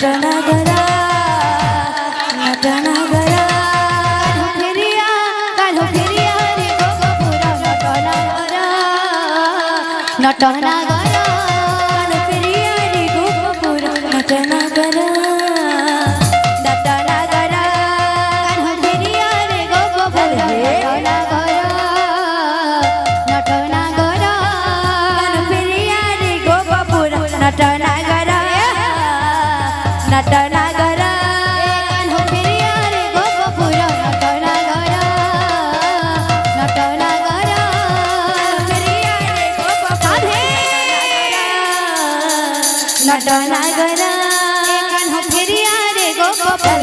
नटनगर नटनगर फेरिया कालो फेरिया रे गोपुर नटनगर नटनगर कालो फेरिया रे गोपुर नटनगर नटनगर कालो फेरिया रे गोपुर नटनगर नटनगर कालो फेरिया रे गोपुर नटनगर नटनगर कान्हो फेरिया रे गोपुर नटनगर नटनगर फेरिया रे गोपुर नटनगर कान्हो फेरिया रे गोपुर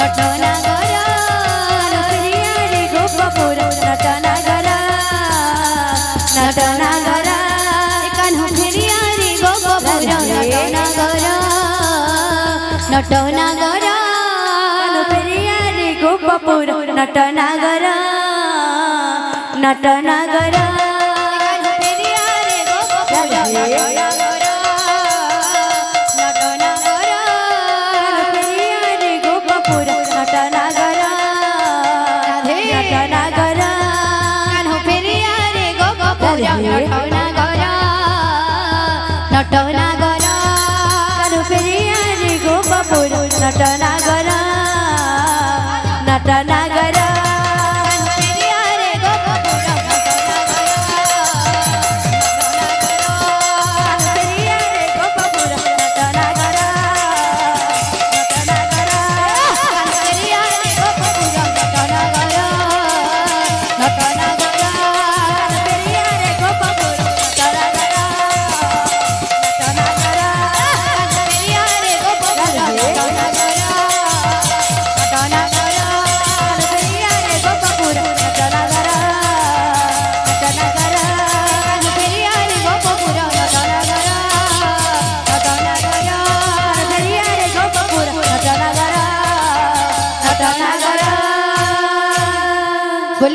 नटनगर कान्हो फेरिया रे गोपुर नटनगर नटनगर कान्हो फेरिया रे गोपुर नटनगर नटनगर कान्हो फेरिया रे गोपुर नटनगर नटनगर कान्हो फेरिया रे गोपुर नटनगर नटनगर कान्हो फेरिया रे गोपुर नटनगर नटनगर कान्हो फेरिया रे गोपुर नटनगर नटनगर कान्हो फेरिया रे गोपुर नटनगर